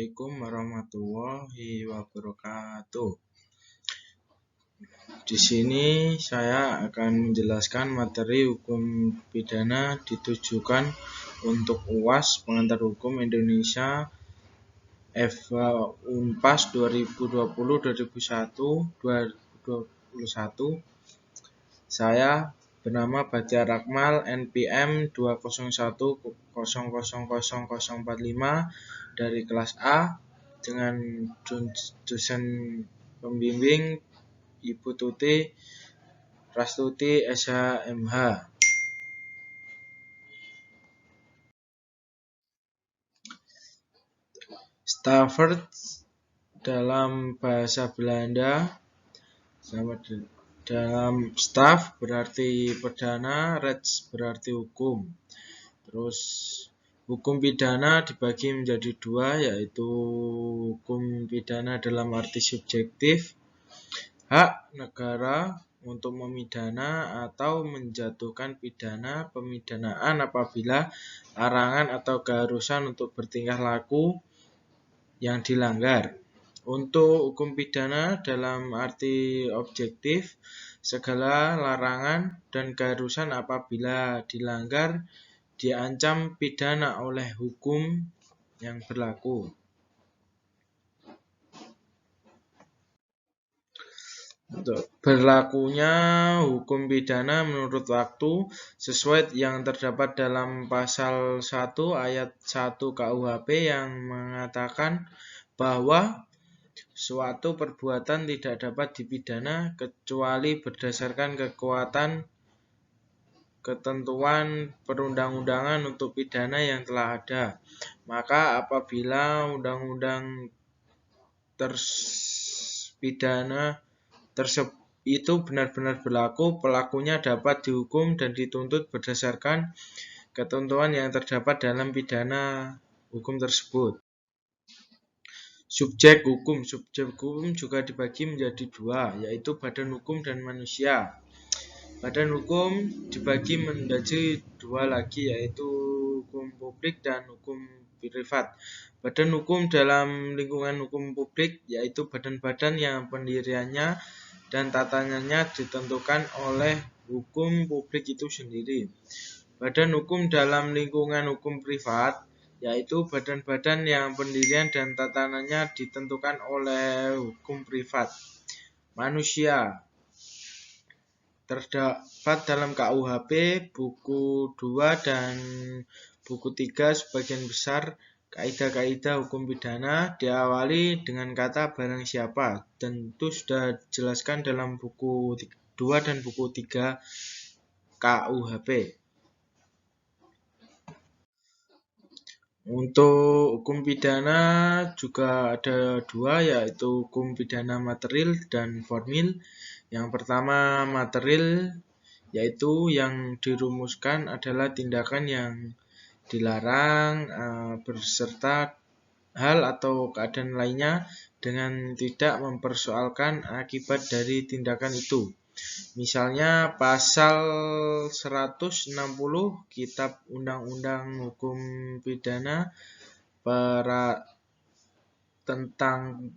Assalamualaikum warahmatullahi wabarakatuh. Di sini saya akan menjelaskan materi hukum pidana ditujukan untuk UAS Pengantar Hukum Indonesia Unpas 2020-2021. Saya bernama Batiar Akmal, NPM 201000045 dari kelas A dengan dosen pembimbing Ibu Tuti Rastuti SHMH. Strafrecht dalam bahasa Belanda, dalam straf berarti pidana, recht berarti hukum. Terus hukum pidana dibagi menjadi dua, yaitu hukum pidana dalam arti subjektif, hak negara untuk memidana atau menjatuhkan pidana pemidanaan apabila larangan atau keharusan untuk bertingkah laku yang dilanggar. Untuk hukum pidana dalam arti objektif, segala larangan dan keharusan apabila dilanggar diancam pidana oleh hukum yang berlaku. Untuk berlakunya hukum pidana menurut waktu sesuai yang terdapat dalam pasal 1 ayat 1 KUHP yang mengatakan bahwa suatu perbuatan tidak dapat dipidana kecuali berdasarkan kekuatan ketentuan perundang-undangan untuk pidana yang telah ada. Maka apabila undang-undang pidana tersebut itu benar-benar berlaku, pelakunya dapat dihukum dan dituntut berdasarkan ketentuan yang terdapat dalam pidana hukum tersebut. Subjek hukum juga dibagi menjadi dua, yaitu badan hukum dan manusia. Badan hukum dibagi menjadi dua lagi, yaitu hukum publik dan hukum privat. Badan hukum dalam lingkungan hukum publik yaitu badan-badan yang pendiriannya dan tatanannya ditentukan oleh hukum publik itu sendiri. Badan hukum dalam lingkungan hukum privat yaitu badan-badan yang pendirian dan tatanannya ditentukan oleh hukum privat. Manusia terdapat dalam KUHP buku 2 dan buku 3 sebagian besar kaidah-kaidah hukum pidana diawali dengan kata barang siapa. Tentu sudah dijelaskan dalam buku 2 dan buku 3 KUHP. Untuk hukum pidana juga ada dua, yaitu hukum pidana material dan formil. Yang pertama material, yaitu yang dirumuskan adalah tindakan yang dilarang beserta hal atau keadaan lainnya dengan tidak mempersoalkan akibat dari tindakan itu. Misalnya pasal 160 Kitab Undang-Undang Hukum Pidana tentang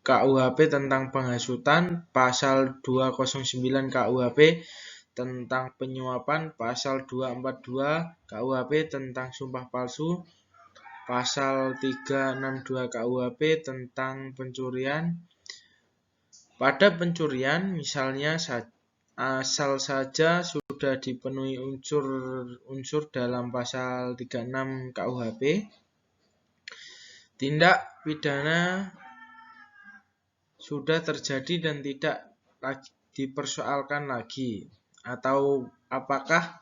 KUHP tentang penghasutan, pasal 209 KUHP tentang penyuapan, pasal 242 KUHP tentang sumpah palsu, pasal 362 KUHP tentang pencurian. Pada pencurian, misalnya asal saja sudah dipenuhi unsur dalam pasal 36 KUHP, tindak pidana sudah terjadi dan tidak dipersoalkan lagi. Atau apakah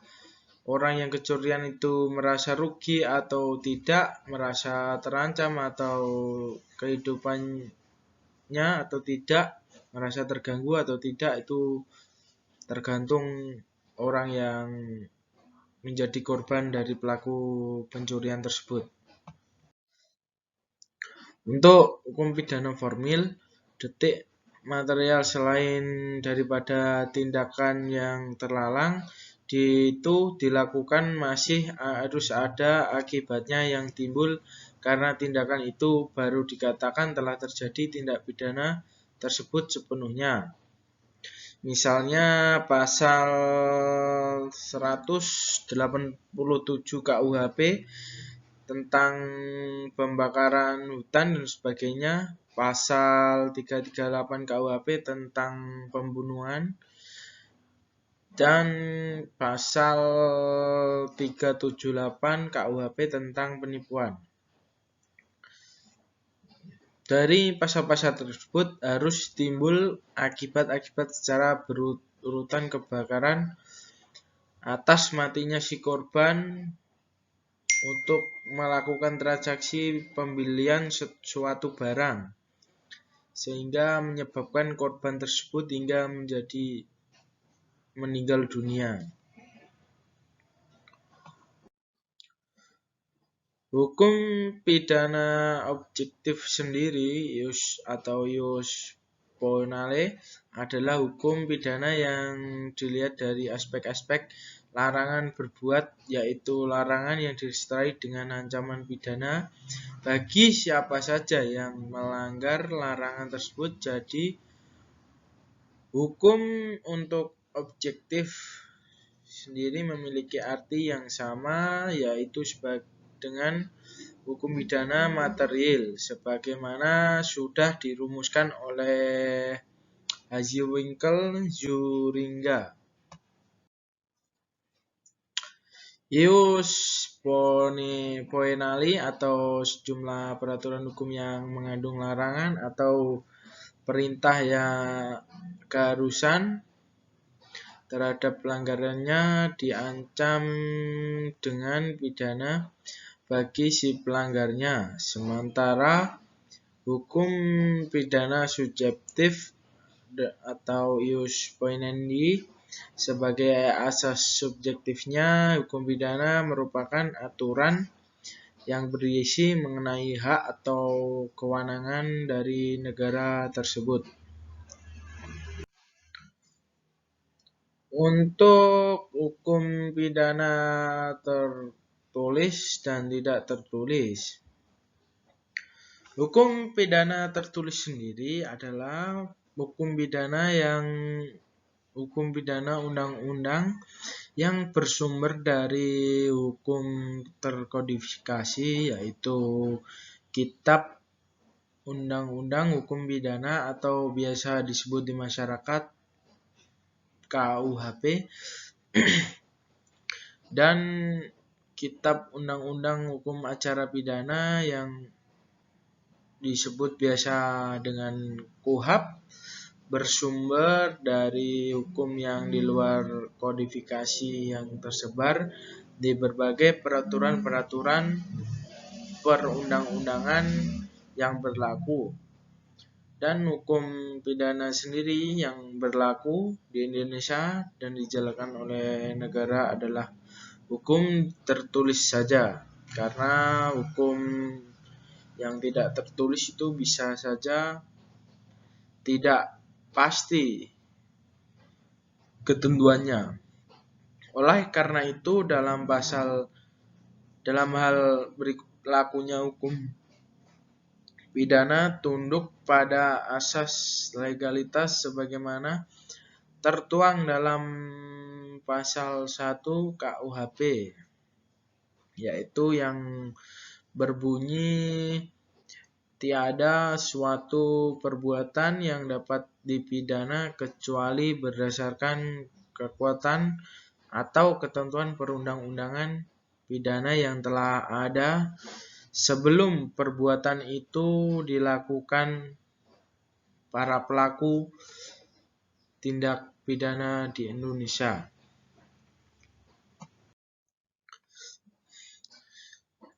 orang yang kecurian itu merasa rugi atau tidak, merasa terancam atau kehidupannya atau tidak, merasa terganggu atau tidak, itu tergantung orang yang menjadi korban dari pelaku pencurian tersebut. Untuk hukum pidana formil, delik material selain daripada tindakan yang terlarang itu dilakukan masih harus ada akibatnya yang timbul karena tindakan itu baru dikatakan telah terjadi tindak pidana tersebut sepenuhnya. Misalnya pasal 187 KUHP tentang pembakaran hutan dan sebagainya, pasal 338 KUHP tentang pembunuhan, dan pasal 378 KUHP tentang penipuan. Dari pasal-pasal tersebut harus timbul akibat-akibat secara berurutan kebakaran atas matinya si korban untuk melakukan transaksi pembelian suatu barang sehingga menyebabkan korban tersebut hingga menjadi meninggal dunia. Hukum pidana objektif sendiri atau ius poenale adalah hukum pidana yang dilihat dari aspek-aspek larangan berbuat, yaitu larangan yang disertai dengan ancaman pidana bagi siapa saja yang melanggar larangan tersebut. Jadi hukum untuk objektif sendiri memiliki arti yang sama, yaitu dengan hukum pidana material sebagaimana sudah dirumuskan oleh Haziwinkel Zuringa. Ius poenali atau sejumlah peraturan hukum yang mengandung larangan atau perintah yang keharusan terhadap pelanggarannya diancam dengan pidana bagi si pelanggarnya. Sementara hukum pidana subjektif atau ius poenendi sebagai asas subjektifnya, hukum pidana merupakan aturan yang berisi mengenai hak atau kewenangan dari negara tersebut. Untuk hukum pidana tertulis dan tidak tertulis. Hukum pidana tertulis sendiri adalah hukum pidana undang-undang yang bersumber dari hukum terkodifikasi, yaitu Kitab Undang-Undang Hukum Pidana atau biasa disebut di masyarakat KUHP dan Kitab Undang-Undang Hukum Acara Pidana yang disebut biasa dengan KUHAP, bersumber dari hukum yang di luar kodifikasi yang tersebar di berbagai peraturan-peraturan perundang-undangan yang berlaku. Dan hukum pidana sendiri yang berlaku di Indonesia dan dijalankan oleh negara adalah hukum tertulis saja, karena hukum yang tidak tertulis itu bisa saja tidak pasti ketentuannya. Oleh karena itu dalam hal berlakunya hukum pidana tunduk pada asas legalitas sebagaimana tertuang dalam pasal 1 KUHP, yaitu yang berbunyi tiada suatu perbuatan yang dapat dipidana kecuali berdasarkan kekuatan atau ketentuan perundang-undangan pidana yang telah ada sebelum perbuatan itu dilakukan para pelaku tindak pidana di Indonesia.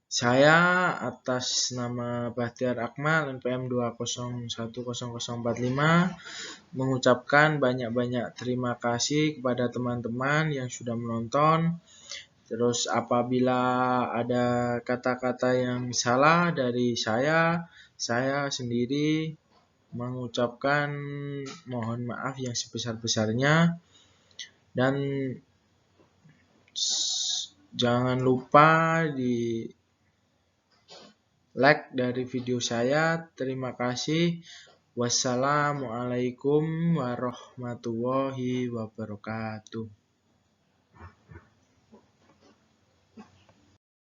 Saya atas nama Bahtiar Akmal NPM 2010045 mengucapkan banyak-banyak terima kasih kepada teman-teman yang sudah menonton. Terus apabila ada kata-kata yang salah dari saya sendiri mengucapkan mohon maaf yang sebesar-besarnya. Dan Jangan lupa di like dari video saya. Terima kasih. Wassalamualaikum warahmatullahi wabarakatuh.